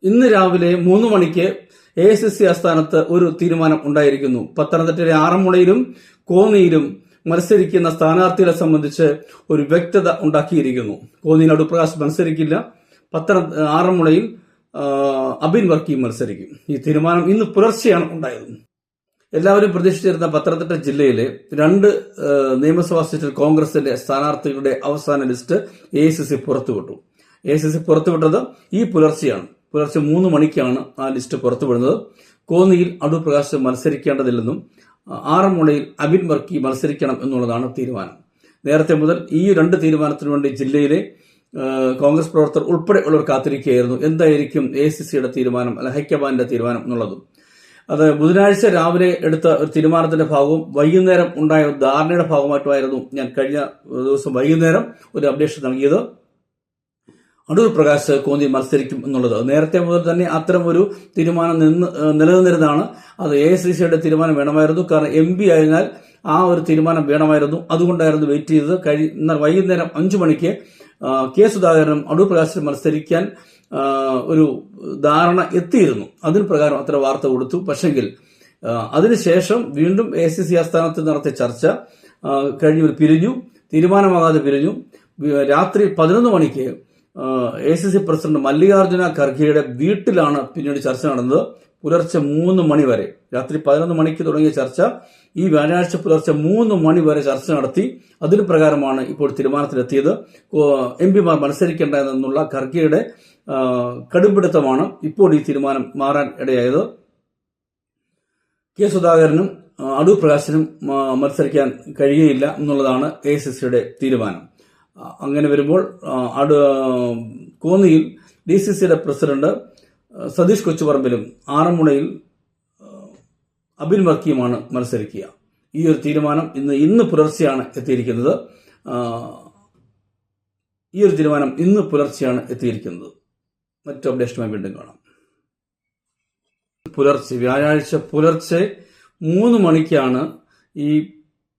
ഇന്ന് രാവിലെ 3 മണിക്ക് AICC ആസ്ഥാനത്ത് ഒരു തീരുമാനം ഉണ്ടായിരിക്കുന്നു. പത്തനംതിട്ടയിലെ ആറന്മുളയിലും കോന്നിയിലും മത്സരിക്കുന്ന സ്ഥാനാർത്ഥികളെ സംബന്ധിച്ച് ഒരു വ്യക്തത ഉണ്ടാക്കിയിരിക്കുന്നു. കോന്നിയിൽ അടൂർപ്രകാശ് മത്സരിക്കില്ല. ആറന്മുളയിൽ അബിൻ വർക്കി മത്സരിക്കും. ഈ തീരുമാനം ഇന്ന് പുലർച്ചെയാണ് ഉണ്ടായത്. എല്ലാവരും പ്രതീക്ഷിച്ചിരുന്ന പത്തനംതിട്ട ജില്ലയിലെ 2 നിയമസഭാ സീറ്റിൽ കോൺഗ്രസിന്റെ സ്ഥാനാർത്ഥികളുടെ അവസാന ലിസ്റ്റ് AICC പുറത്തുവിട്ടു. AICC പുറത്തുവിട്ടത് ഈ പുലർച്ചെയാണ്. പുലർച്ചെ 3 മണിക്കാണ് ആ ലിസ്റ്റ് പുറത്തുവിടുന്നത്. കോന്നിയിൽ അടൂർപ്രകാശ് മത്സരിക്കേണ്ടതില്ലെന്നും ആറന്മുളയിൽ അബിൻ വർക്കി മത്സരിക്കണം എന്നുള്ളതാണ് തീരുമാനം. നേരത്തെ മുതൽ ഈ 2 തീരുമാനത്തിനു വേണ്ടി ജില്ലയിലെ കോൺഗ്രസ് പ്രവർത്തകർ ഉൾപ്പെടെ ഉള്ളവർ കാത്തിരിക്കുകയായിരുന്നു. എന്തായിരിക്കും AICCയുടെ തീരുമാനം, അല്ല ഹൈക്കമാൻഡിന്റെ തീരുമാനം എന്നുള്ളതും. അത് ബുധനാഴ്ച രാവിലെ എടുത്ത ഒരു തീരുമാനത്തിന്റെ ഭാഗവും വൈകുന്നേരം ഉണ്ടായ ഒരു ധാരണയുടെ ഭാഗമായിട്ടുമായിരുന്നു ഞാൻ കഴിഞ്ഞ ദിവസം വൈകുന്നേരം ഒരു അപ്ഡേഷൻ നൽകിയത്. അടൂർപ്രകാശ് കോന്നി മത്സരിക്കും എന്നുള്ളത് നേരത്തെ മുതൽ തന്നെ അത്തരം ഒരു തീരുമാനം നിലനിന്നിരുന്നതാണ്. അത് AICCയുടെ തീരുമാനം വേണമായിരുന്നു. കാരണം MP ആയതിനാൽ ആ ഒരു തീരുമാനം വേണമായിരുന്നു. അതുകൊണ്ടായിരുന്നു വെയിറ്റ് ചെയ്തത്. ഇന്നലെ വൈകുന്നേരം 5 മണിക്ക് K. സുധാകരനും അടൂർപ്രകാശിനും മത്സരിക്കാൻ ഒരു ധാരണ എത്തിയിരുന്നു. അതിന് പ്രകാരം അത്ര വാർത്ത കൊടുത്തു. പക്ഷെങ്കിൽ അതിനുശേഷം വീണ്ടും AICC ആസ്ഥാനത്ത് നടത്തിയ ചർച്ച പിരിഞ്ഞു. തീരുമാനമാകാതെ പിരിഞ്ഞു. രാത്രി 11 മണിക്ക് AICC പ്രസിഡന്റ് മല്ലികാർജുന ഖർഗെയുടെ വീട്ടിലാണ് പിന്നീട് ചർച്ച നടന്നത്. പുലർച്ചെ 3 മണി വരെ, രാത്രി 11 മണിക്ക് തുടങ്ങിയ ചർച്ച ഈ വ്യാഴാഴ്ച പുലർച്ചെ 3 മണി വരെ ചർച്ച നടത്തി. അതിന് പ്രകാരമാണ് ഇപ്പോൾ തീരുമാനത്തിലെത്തിയത്. MP മാർ മത്സരിക്കേണ്ട എന്നുള്ള ഖർഗെയുടെ കടുംപിടുത്തമാണ് ഇപ്പോൾ ഈ തീരുമാനം മാറാൻ ഇടയായത്. K. സുധാകരനും അടൂർപ്രകാശിനും മത്സരിക്കാൻ കഴിയുകയില്ല എന്നുള്ളതാണ് AICCയുടെ തീരുമാനം. അങ്ങനെ വരുമ്പോൾ കോന്നിയിൽ DCCയുടെ പ്രസിഡന്റ് സതീഷ് കൊച്ചുപറമ്പിലും ആറന്മുളയിൽ അബിൻ വർക്കിയുമാണ് മത്സരിക്കുക. ഈ ഒരു തീരുമാനം ഇന്ന് പുലർച്ചെയാണ് എത്തിയിരിക്കുന്നത്. മറ്റു അപ്ഡേഷനുമായി വീണ്ടും കാണാം. വ്യാഴാഴ്ച പുലർച്ചെ 3 മണിക്കാണ് ഈ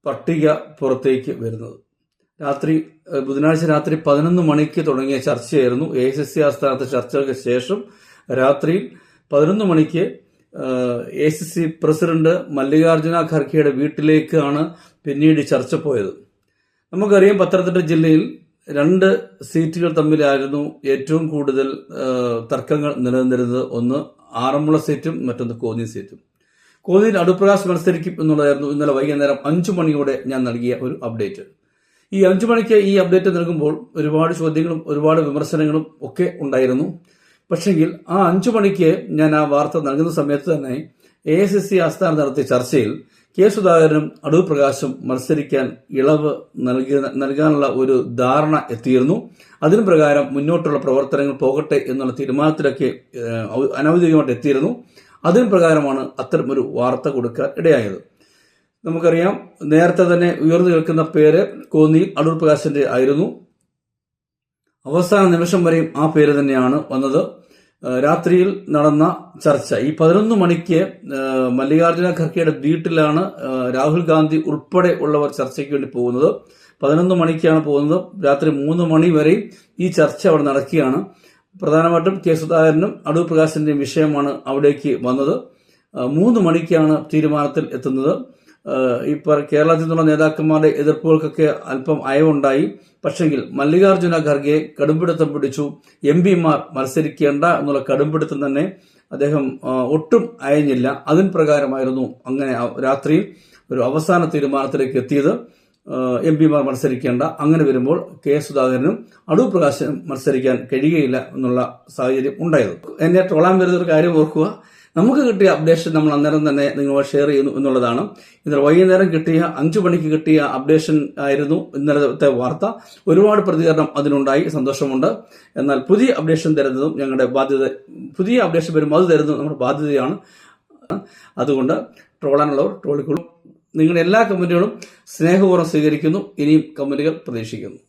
പട്ടിക പുറത്തേക്ക് വരുന്നത്. ബുധനാഴ്ച രാത്രി 11 മണിക്ക് തുടങ്ങിയ ചർച്ചയായിരുന്നു. AICC ആസ്ഥാനത്തെ ചർച്ചകൾക്ക് ശേഷം രാത്രി 11 മണിക്ക് AICC പ്രസിഡന്റ് മല്ലികാർജുന ഖർഗെയുടെ വീട്ടിലേക്കാണ് പിന്നീട് ചർച്ച പോയത്. നമുക്കറിയാം, പത്തനംതിട്ട ജില്ലയിൽ 2 സീറ്റുകൾ തമ്മിലായിരുന്നു ഏറ്റവും കൂടുതൽ തർക്കങ്ങൾ നിലനിന്നിരുന്നത്. ഒന്ന് ആറന്മുള സീറ്റും മറ്റൊന്ന് കോന്നി സീറ്റും. കോന്നിയിൽ അടൂർപ്രകാശ് മത്സരിക്കും എന്നുള്ളതായിരുന്നു ഇന്നലെ വൈകുന്നേരം 5 മണിയോടെ ഞാൻ നൽകിയ ഒരു അപ്ഡേറ്റ്. ഈ 5 മണിക്ക് ഈ അപ്ഡേറ്റ് നൽകുമ്പോൾ ഒരുപാട് ചോദ്യങ്ങളും ഒരുപാട് വിമർശനങ്ങളും ഒക്കെ ഉണ്ടായിരുന്നു. പക്ഷെങ്കിൽ ആ 5 മണിക്ക് ഞാൻ ആ വാർത്ത നൽകുന്ന സമയത്ത് തന്നെ AICC ആസ്ഥാനത്ത് നടത്തിയ ചർച്ചയിൽ K. സുധാകരനും അടൂർപ്രകാശും മത്സരിക്കാൻ ഇളവ് നൽകാനുള്ള ഒരു ധാരണ എത്തിയിരുന്നു. അതിന് പ്രകാരം മുന്നോട്ടുള്ള പ്രവർത്തനങ്ങൾ പോകട്ടെ എന്നുള്ള തീരുമാനത്തിലൊക്കെ അനൌദ്യോഗികമായിട്ട് എത്തിയിരുന്നു. അതിന് പ്രകാരമാണ് അത്തരമൊരു വാർത്ത കൊടുക്കാൻ ഇടയായത്. നമുക്കറിയാം, നേരത്തെ തന്നെ ഉയർന്നു കേൾക്കുന്ന പേര് കോന്നിയിൽ അടൂർപ്രകാശിന്റെ ആയിരുന്നു. അവസാന നിമിഷം വരെയും ആ പേര് തന്നെയാണ് വന്നത്. രാത്രിയിൽ നടന്ന ചർച്ച ഈ 11 മണിക്ക് മല്ലികാർജുന ഖർഗെയുടെ വീട്ടിലാണ് രാഹുൽ ഗാന്ധി ഉൾപ്പെടെ ഉള്ളവർ ചർച്ചയ്ക്ക് വേണ്ടി പോകുന്നത്. 11 മണിക്കാണ് പോകുന്നത്. രാത്രി 3 മണി വരെ ഈ ചർച്ച അവിടെ നടക്കുകയാണ്. പ്രധാനമായിട്ടും K. സുധാകരനും അടൂർപ്രകാശിന്റെയും വിഷയമാണ് അവിടേക്ക് വന്നത്. 3 മണിക്കാണ് തീരുമാനത്തിൽ എത്തുന്നത്. കേരളത്തിൽ നിന്നുള്ള നേതാക്കന്മാരുടെ എതിർപ്പുകൾക്കൊക്കെ അല്പം അയവുണ്ടായി. പക്ഷെങ്കിൽ മല്ലികാർജുന ഖർഗെ കടുംപിടുത്തം പിടിച്ചു. MP മാർ മത്സരിക്കേണ്ട എന്നുള്ള കടുംപിടുത്തം തന്നെ അദ്ദേഹം ഒട്ടും അയഞ്ഞില്ല. അതിന് പ്രകാരമായിരുന്നു അങ്ങനെ രാത്രിയിൽ ഒരു അവസാന തീരുമാനത്തിലേക്ക് എത്തിയത്. MP മാർ മത്സരിക്കേണ്ട. അങ്ങനെ വരുമ്പോൾ K. സുധാകരനും അടൂർപ്രകാശിനും മത്സരിക്കാൻ കഴിയുകയില്ല എന്നുള്ള സാഹചര്യം ഉണ്ടായത്. എന്നെ ട്രോളാൻ വരുന്നൊരു കാര്യം ഓർക്കുക, നമുക്ക് കിട്ടിയ അപ്ഡേഷൻ നമ്മൾ അന്നേരം തന്നെ നിങ്ങളോട് ഷെയർ ചെയ്യുന്നു എന്നുള്ളതാണ്. ഇന്നലെ വൈകുന്നേരം 5 മണിക്ക് കിട്ടിയ അപ്ഡേഷൻ ആയിരുന്നു ഇന്നലത്തെ വാർത്ത. ഒരുപാട് പ്രതികരണം അതിനുണ്ടായി, സന്തോഷമുണ്ട്. എന്നാൽ പുതിയ അപ്ഡേഷൻ തരുന്നതും ഞങ്ങളുടെ ബാധ്യത. പുതിയ അപ്ഡേഷൻ വരുമ്പോൾ അത് തരുന്നത് നമ്മുടെ ബാധ്യതയാണ്. അതുകൊണ്ട് ട്രോളാനുള്ളവർ ട്രോളിക്കൊള്ളും. നിങ്ങളുടെ എല്ലാ കമന്റുകളും സ്നേഹപൂർവ്വം സ്വീകരിക്കുന്നു. ഇനിയും കമന്റുകൾ പ്രതീക്ഷിക്കുന്നു.